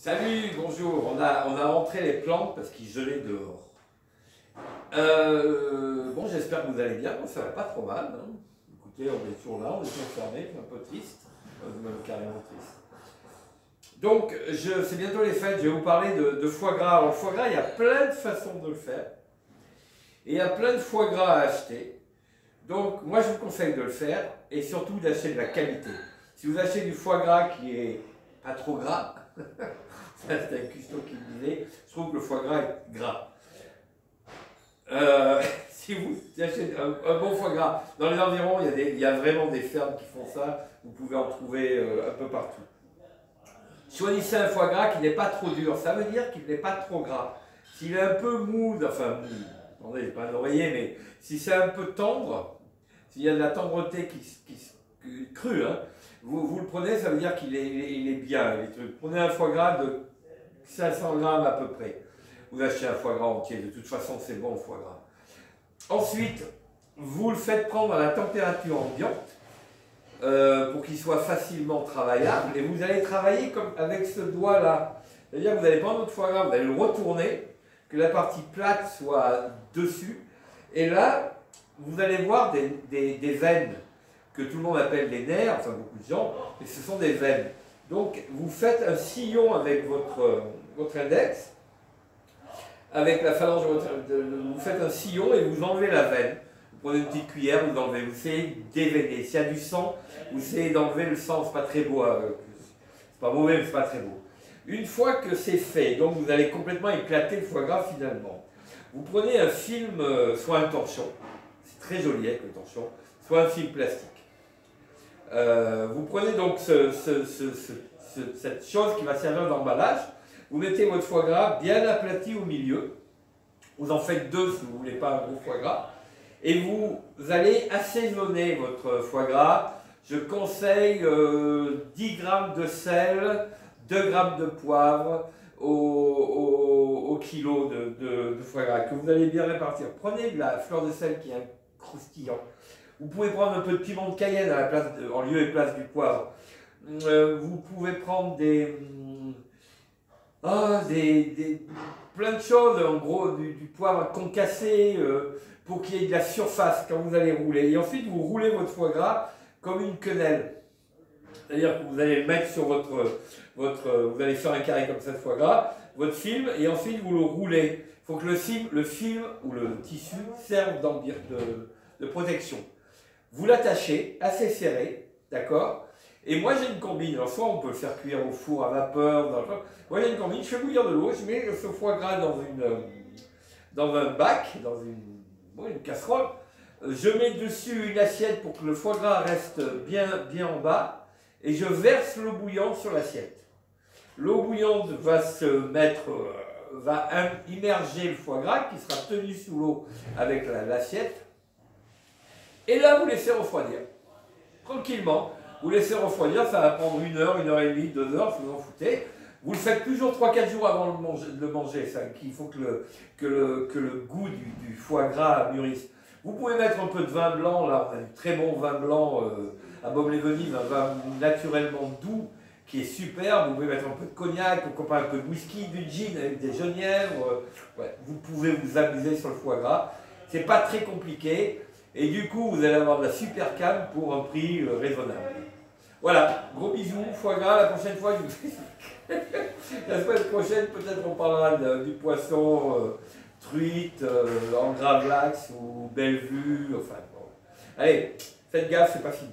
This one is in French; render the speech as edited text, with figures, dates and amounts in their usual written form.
Salut, bonjour. On a rentré les plantes parce qu'il gelait dehors. Bon, j'espère que vous allez bien. Moi, ça va pas trop mal, hein. Écoutez, on est toujours là, on est toujours fermé, c'est un peu triste, même carrément triste. Donc, c'est bientôt les fêtes. Je vais vous parler de foie gras. Alors, le foie gras, il y a plein de façons de le faire. Et il y a plein de foie gras à acheter. Donc, moi, je vous conseille de le faire et surtout d'acheter de la qualité. Si vous achetez du foie gras qui est pas trop gras, c'est un cuistot qui me disait, je trouve que le foie gras est gras. Si vous achetez un bon foie gras, dans les environs, il y a vraiment des fermes qui font ça, vous pouvez en trouver un peu partout. Choisissez un foie gras qui n'est pas trop dur, ça veut dire qu'il n'est pas trop gras. S'il est un peu mou, enfin mou, attendez, pas un oreiller, mais si c'est un peu tendre, s'il y a de la tendreté crue, hein, vous le prenez, ça veut dire qu'il est bien. Prenez un foie gras de 500 grammes à peu près. Vous achetez un foie gras entier, de toute façon c'est bon le foie gras. Ensuite, vous le faites prendre à la température ambiante pour qu'il soit facilement travaillable. Et vous allez travailler comme avec ce doigt-là. C'est-à-dire que vous allez prendre votre foie gras, vous allez le retourner, que la partie plate soit dessus. Et là, vous allez voir des veines que tout le monde appelle des nerfs, enfin beaucoup de gens, mais ce sont des veines. Donc vous faites un sillon avec votre index, avec la phalange, vous faites un sillon et vous enlevez la veine. Vous prenez une petite cuillère, vous enlevez, vous essayez d'événer. S'il y a du sang, vous essayez d'enlever le sang, c'est pas très beau, c'est pas mauvais, mais c'est pas très beau. Une fois que c'est fait, donc vous allez complètement éclater le foie gras finalement. Vous prenez un film, soit un torchon, c'est très joli avec le torchon, soit un film plastique. Vous prenez donc cette chose qui va servir d'emballage, vous mettez votre foie gras bien aplati au milieu, vous en faites deux si vous ne voulez pas un gros foie gras, et vous allez assaisonner votre foie gras. Je conseille 10 g de sel, 2 g de poivre au kilo de foie gras que vous allez bien répartir. Prenez de la fleur de sel qui est croustillant. Vous pouvez prendre un peu de piment de Cayenne en lieu et place du poivre. Vous pouvez prendre plein de choses, en gros du poivre concassé pour qu'il y ait de la surface quand vous allez rouler. Et ensuite vous roulez votre foie gras comme une quenelle. C'est-à-dire que vous allez le mettre sur vous allez faire un carré comme ça de foie gras, votre film, et ensuite vous le roulez. Il faut que le film ou le tissu serve de protection. Vous l'attachez assez serré, d'accord? Et moi j'ai une combine, alors soit on peut le faire cuire au four à vapeur, moi j'ai une combine, je fais bouillir de l'eau, je mets ce foie gras dans un bac, dans une casserole, je mets dessus une assiette pour que le foie gras reste bien en bas, et je verse l'eau bouillante sur l'assiette. L'eau bouillante va va immerger le foie gras qui sera tenu sous l'eau avec l'assiette. Et là, vous laissez refroidir. Tranquillement, vous laissez refroidir, ça va prendre 1 heure, 1 heure et demie, 2 heures, si vous en foutez. Vous le faites toujours 3-4 jours avant de le manger, il faut que le goût du foie gras mûrisse. Vous pouvez mettre un peu de vin blanc, là, on a du très bon vin blanc à Baume-les-Venines, un vin naturellement doux, qui est super. Vous pouvez mettre un peu de cognac, pourquoi pas un peu de whisky, du gin avec des genièvres. Ouais, vous pouvez vous amuser sur le foie gras. C'est pas très compliqué. Et du coup, vous allez avoir de la super canne pour un prix raisonnable. Voilà, gros bisous, foie gras, la prochaine fois, la semaine prochaine, peut-être on parlera du poisson truite, en gravlax ou belle vue, enfin bon. Allez, faites gaffe, c'est pas fini.